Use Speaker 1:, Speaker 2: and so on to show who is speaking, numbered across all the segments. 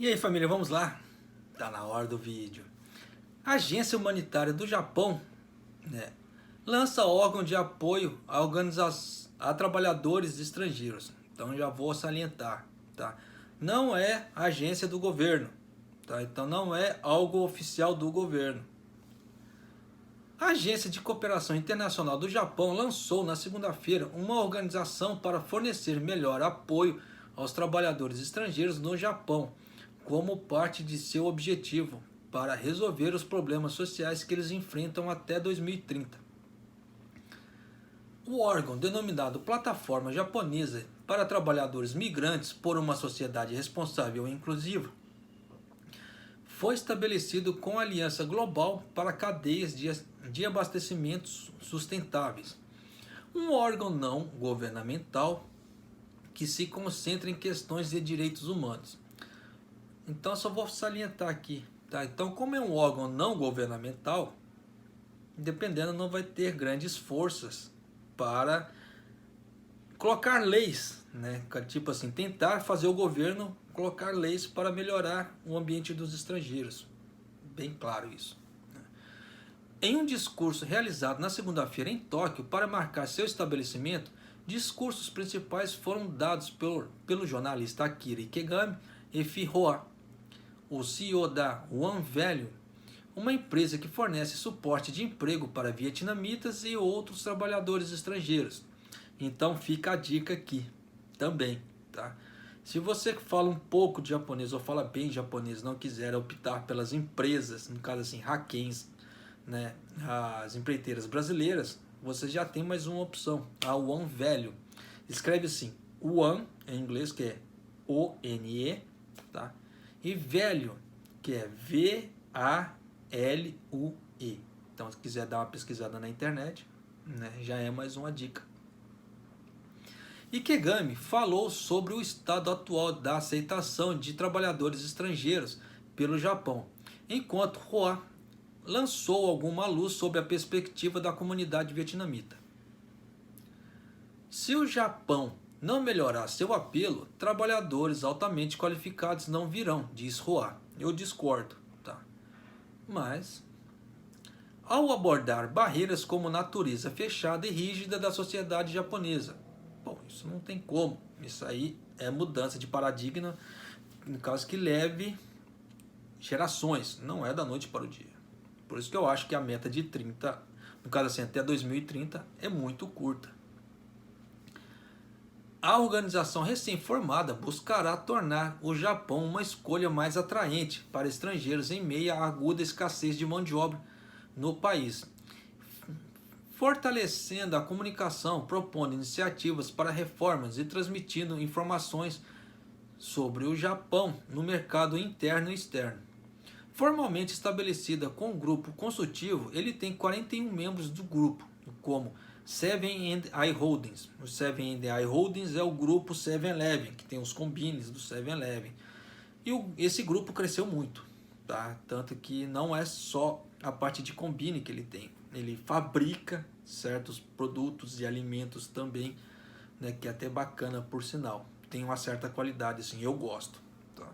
Speaker 1: E aí, família, vamos lá? Tá na hora do vídeo. A Agência Humanitária do Japão, né, lança órgão de apoio a trabalhadores estrangeiros. Então já vou salientar, tá? Não é agência do governo, tá? Então não é algo oficial do governo. A Agência de Cooperação Internacional do Japão lançou na segunda-feira uma organização para fornecer melhor apoio aos trabalhadores estrangeiros no Japão, como parte de seu objetivo para resolver os problemas sociais que eles enfrentam até 2030. O órgão, denominado Plataforma Japonesa para Trabalhadores Migrantes por uma Sociedade Responsável e Inclusiva, foi estabelecido com a Aliança Global para Cadeias de Abastecimentos Sustentáveis, um órgão não governamental que se concentra em questões de direitos humanos. Então só vou salientar aqui, tá? Então, como é um órgão não governamental, dependendo, não vai ter grandes forças para colocar leis, né? Tipo assim, tentar fazer o governo colocar leis para melhorar o ambiente dos estrangeiros. Bem claro isso. Em um discurso realizado na segunda-feira em Tóquio para marcar seu estabelecimento, discursos principais foram dados pelo jornalista Akira Ikegami e Fihoa, o CEO da One Value, uma empresa que fornece suporte de emprego para vietnamitas e outros trabalhadores estrangeiros. Então fica a dica aqui também, tá? Se você fala um pouco de japonês ou fala bem japonês, não quiser optar pelas empresas, no caso assim, Hakens, né, as empreiteiras brasileiras, você já tem mais uma opção, a One Value. Escreve assim, One em inglês, que é O-N-E, tá? E Value, que é V-A-L-U-E. Então, se quiser dar uma pesquisada na internet, né, já é mais uma dica. Ikegami falou sobre o estado atual da aceitação de trabalhadores estrangeiros pelo Japão, enquanto Hoa lançou alguma luz sobre a perspectiva da comunidade vietnamita. Se o Japão não melhorar seu apelo, trabalhadores altamente qualificados não virão, diz Hoa. Eu discordo, tá? Mas, ao abordar barreiras como natureza fechada e rígida da sociedade japonesa, bom, isso não tem como. Isso aí é mudança de paradigma, no caso que leve gerações, não é da noite para o dia. Por isso que eu acho que a meta de 30, no caso assim, até 2030, é muito curta. A organização recém-formada buscará tornar o Japão uma escolha mais atraente para estrangeiros em meio à aguda escassez de mão de obra no país, fortalecendo a comunicação, propondo iniciativas para reformas e transmitindo informações sobre o Japão no mercado interno e externo. Formalmente estabelecida com o grupo consultivo, ele tem 41 membros do grupo, como Seven & I Holdings. O Seven & I Holdings é o grupo 7-Eleven, que tem os combines do 7-Eleven. E esse grupo cresceu muito, tá? Tanto que não é só a parte de combine que ele tem. Ele fabrica certos produtos e alimentos também, né, que é até bacana por sinal. Tem uma certa qualidade, assim, eu gosto. Tá?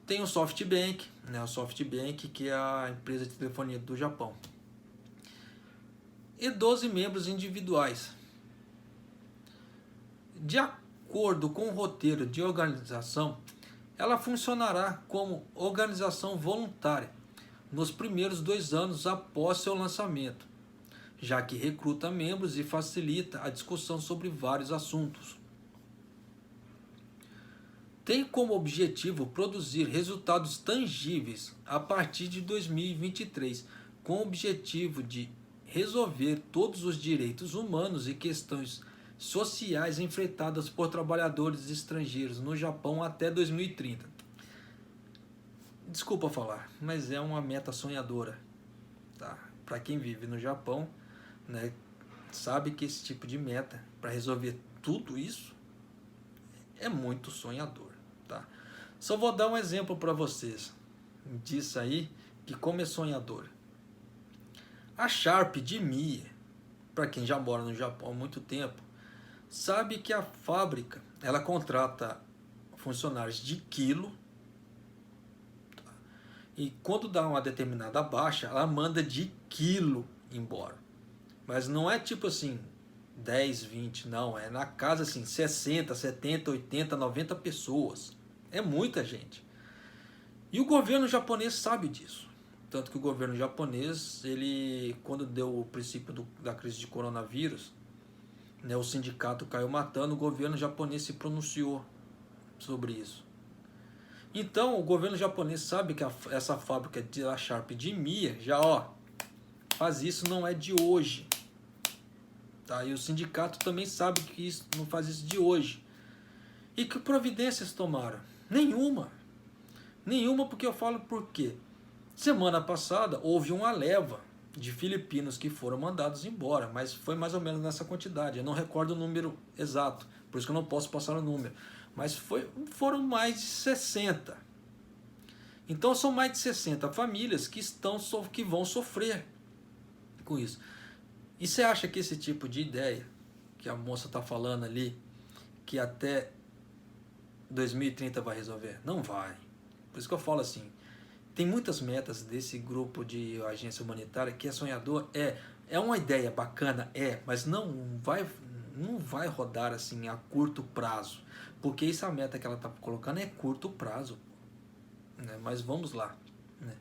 Speaker 1: Tem o SoftBank, né, o SoftBank, que é a empresa de telefonia do Japão. E 12 membros individuais. De acordo com o roteiro de organização, ela funcionará como organização voluntária nos primeiros 2 anos após seu lançamento, já que recruta membros e facilita a discussão sobre vários assuntos. Tem como objetivo produzir resultados tangíveis a partir de 2023, com o objetivo de resolver todos os direitos humanos e questões sociais enfrentadas por trabalhadores estrangeiros no Japão até 2030. Desculpa falar, mas é uma meta sonhadora, tá? Para quem vive no Japão, né, sabe que esse tipo de meta para resolver tudo isso é muito sonhador, tá? Só vou dar um exemplo para vocês disso aí, que como é sonhador. A Sharp de Mie, para quem já mora no Japão há muito tempo, sabe que a fábrica ela contrata funcionários de quilo, E quando dá uma determinada baixa, ela manda de quilo embora. Mas não é tipo assim, 10, 20, não. É na casa assim, 60, 70, 80, 90 pessoas. É muita gente. E o governo japonês sabe disso. Tanto que o governo japonês, ele, quando deu o princípio da crise de coronavírus, né, o sindicato caiu matando, o governo japonês se pronunciou sobre isso. Então, o governo japonês sabe que essa fábrica da Sharp de Mie, já faz isso, não é de hoje. Tá? E o sindicato também sabe que isso não faz isso de hoje. E que providências tomaram? Nenhuma. Nenhuma, porque eu falo por quê? Semana passada houve uma leva de filipinos que foram mandados embora, mas foi mais ou menos nessa quantidade. Eu não recordo o número exato, por isso que eu não posso passar o número. Mas foram mais de 60. Então são mais de 60 famílias que vão sofrer com isso. E você acha que esse tipo de ideia que a moça está falando ali, que até 2030 vai resolver? Não vai. Por isso que eu falo assim, tem muitas metas desse grupo de agência humanitária que é sonhador, é uma ideia bacana, mas não vai rodar assim a curto prazo, porque essa meta que ela está colocando é curto prazo, né? Mas vamos lá, né?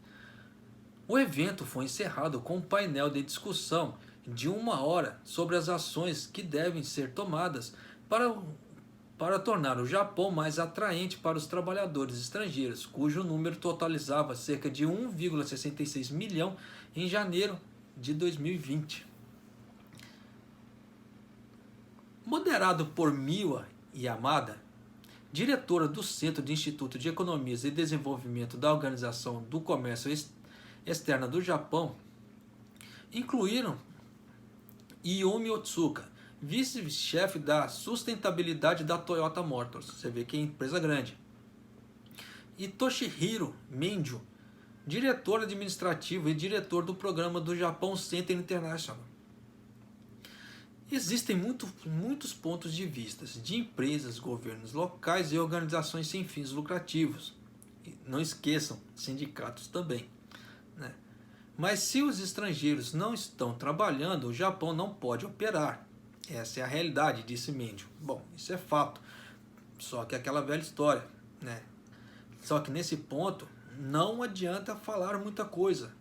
Speaker 1: O evento foi encerrado com um painel de discussão de 1 hora sobre as ações que devem ser tomadas para tornar o Japão mais atraente para os trabalhadores estrangeiros, cujo número totalizava cerca de 1,66 milhão em janeiro de 2020. Moderado por Miwa Yamada, diretora do Centro de Instituto de Economias e Desenvolvimento da Organização do Comércio Externa do Japão, incluíram Yumi Otsuka, vice-chefe da sustentabilidade da Toyota Motors, você vê que é empresa grande, e Toshihiro Menjo, diretor administrativo e diretor do programa do Japão Center International. Existem muitos pontos de vista de empresas, governos locais e organizações sem fins lucrativos. E não esqueçam, sindicatos também, né? Mas se os estrangeiros não estão trabalhando, o Japão não pode operar. Essa é a realidade, disse Mendio. Bom, isso é fato. Só que é aquela velha história, né? Só que nesse ponto não adianta falar muita coisa,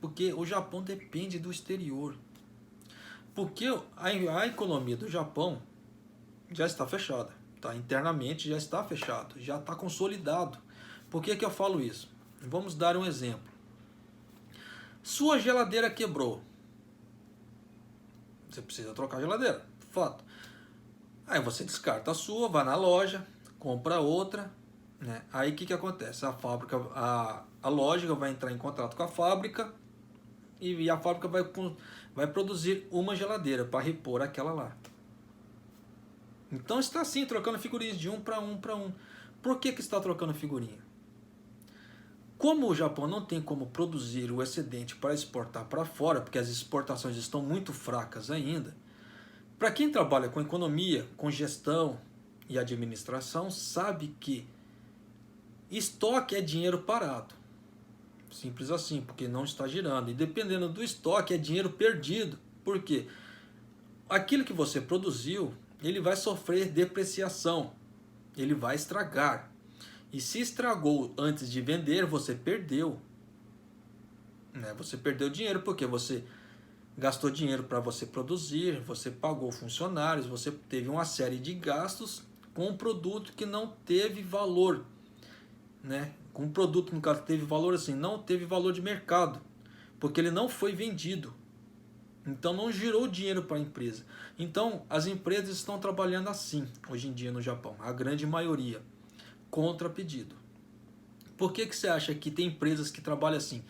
Speaker 1: porque o Japão depende do exterior. Porque a economia do Japão já está fechada, tá? Internamente já está fechado, já está consolidado. Por que eu falo isso? Vamos dar um exemplo. Sua geladeira quebrou. Você precisa trocar a geladeira, fato. Aí você descarta a sua, vai na loja, compra outra, né? Aí o que acontece? A loja vai entrar em contato com a fábrica e a fábrica vai produzir uma geladeira para repor aquela lá. Então está assim, trocando figurinhas de um para um para um. Por que está trocando figurinha? Como o Japão não tem como produzir o excedente para exportar para fora, porque as exportações estão muito fracas ainda, para quem trabalha com economia, com gestão e administração, sabe que estoque é dinheiro parado. Simples assim, porque não está girando. E dependendo do estoque, é dinheiro perdido. Por quê? Aquilo que você produziu, ele vai sofrer depreciação. Ele vai estragar. E se estragou antes de vender, você perdeu. Né? Você perdeu dinheiro porque você gastou dinheiro para você produzir, você pagou funcionários, você teve uma série de gastos com um produto que não teve valor. Né? Com um produto, no caso, teve valor assim, não teve valor de mercado, porque ele não foi vendido. Então não girou dinheiro para a empresa. Então as empresas estão trabalhando assim hoje em dia no Japão, a grande maioria, contra pedido. Por que você acha que tem empresas que trabalham assim?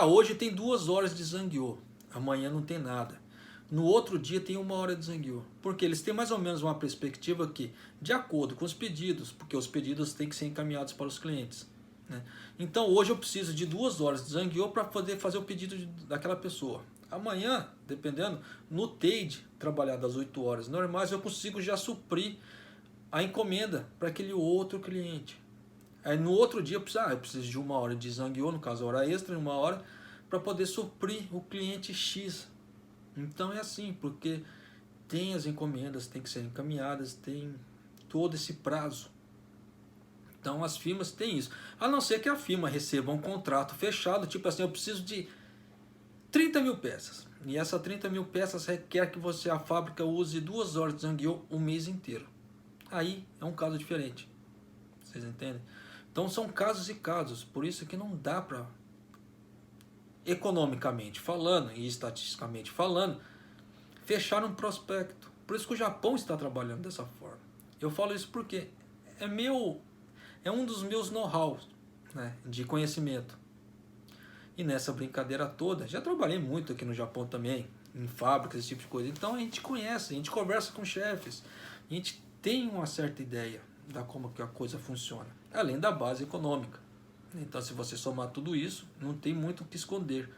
Speaker 1: Hoje tem 2 horas de Zangyo, amanhã não tem nada. No outro dia tem 1 hora de Zangyo. Porque eles têm mais ou menos uma perspectiva que, de acordo com os pedidos, porque os pedidos têm que ser encaminhados para os clientes. Né? Então hoje eu preciso de 2 horas de Zangyo para poder fazer o pedido daquela pessoa. Amanhã, dependendo, no TADE, trabalhar das 8 horas normais, eu consigo já suprir a encomenda para aquele outro cliente. Aí no outro dia eu preciso de 1 hora de Zangueô, no caso hora extra, 1 hora, para poder suprir o cliente X. Então é assim, porque tem as encomendas, tem que ser encaminhadas, tem todo esse prazo. Então as firmas têm isso. A não ser que a firma receba um contrato fechado, tipo assim, eu preciso de 30 mil peças. E essas 30 mil peças requer que a fábrica use 2 horas de Zangueô o mês inteiro. Aí é um caso diferente. Vocês entendem? Então são casos e casos. Por isso que não dá para, economicamente falando e estatisticamente falando, fechar um prospecto. Por isso que o Japão está trabalhando dessa forma. Eu falo isso porque é um dos meus know-hows, né, de conhecimento. E nessa brincadeira toda, já trabalhei muito aqui no Japão também, em fábricas, esse tipo de coisa. Então a gente conhece, a gente conversa com chefes, a gente tem uma certa ideia da como que a coisa funciona, além da base econômica. Então se você somar tudo isso, não tem muito o que esconder,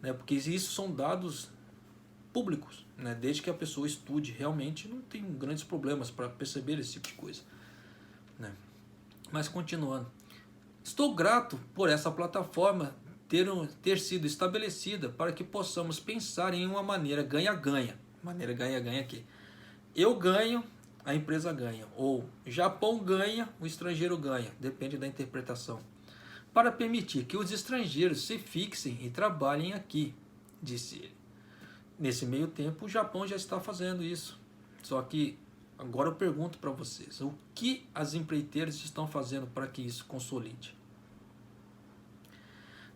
Speaker 1: né? Porque isso são dados públicos, né? Desde que a pessoa estude realmente, não tem grandes problemas para perceber esse tipo de coisa, né? Mas continuando, estou grato por essa plataforma ter sido estabelecida para que possamos pensar em uma maneira ganha-ganha. Maneira ganha-ganha aqui. Eu ganho, a empresa ganha. Ou Japão ganha, o estrangeiro ganha. Depende da interpretação. Para permitir que os estrangeiros se fixem e trabalhem aqui, disse ele. Nesse meio tempo, o Japão já está fazendo isso. Só que agora eu pergunto para vocês, o que as empreiteiras estão fazendo para que isso consolide?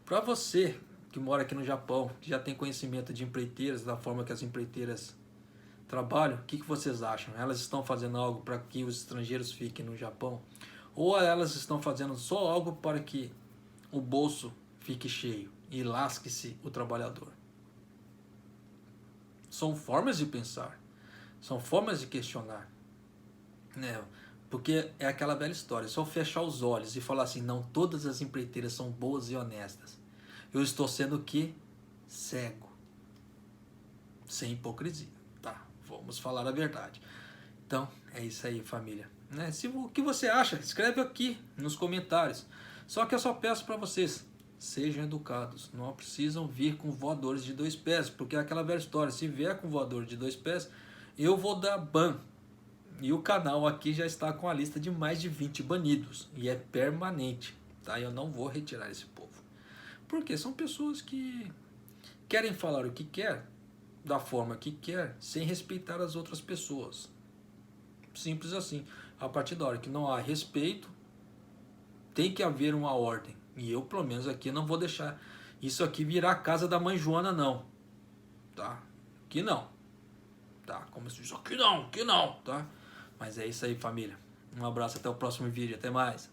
Speaker 1: Para você que mora aqui no Japão, que já tem conhecimento de empreiteiras, da forma que as empreiteiras trabalham, o que vocês acham? Elas estão fazendo algo para que os estrangeiros fiquem no Japão? Ou elas estão fazendo só algo para que o bolso fique cheio e lasque-se o trabalhador? São formas de pensar, são formas de questionar, né? Porque é aquela velha história, só fechar os olhos e falar assim, não, todas as empreiteiras são boas e honestas. Eu estou sendo o quê? Cego. Sem hipocrisia, tá? Vamos falar a verdade. Então, é isso aí, família. Né? O que você acha? Escreve aqui nos comentários. Só que eu só peço para vocês, sejam educados. Não precisam vir com voadores de 2 pés, porque é aquela velha história, se vier com voador de 2 pés, eu vou dar ban. E o canal aqui já está com a lista de mais de 20 banidos. E é permanente, tá? Eu não vou retirar esse povo. Porque são pessoas que querem falar o que quer, da forma que quer, sem respeitar as outras pessoas. Simples assim. A partir da hora que não há respeito, tem que haver uma ordem. E eu, pelo menos aqui, não vou deixar isso aqui virar a casa da mãe Joana, não. Tá? Aqui não. Tá? Como se diz, aqui não, tá? Mas é isso aí, família. Um abraço, até o próximo vídeo. Até mais.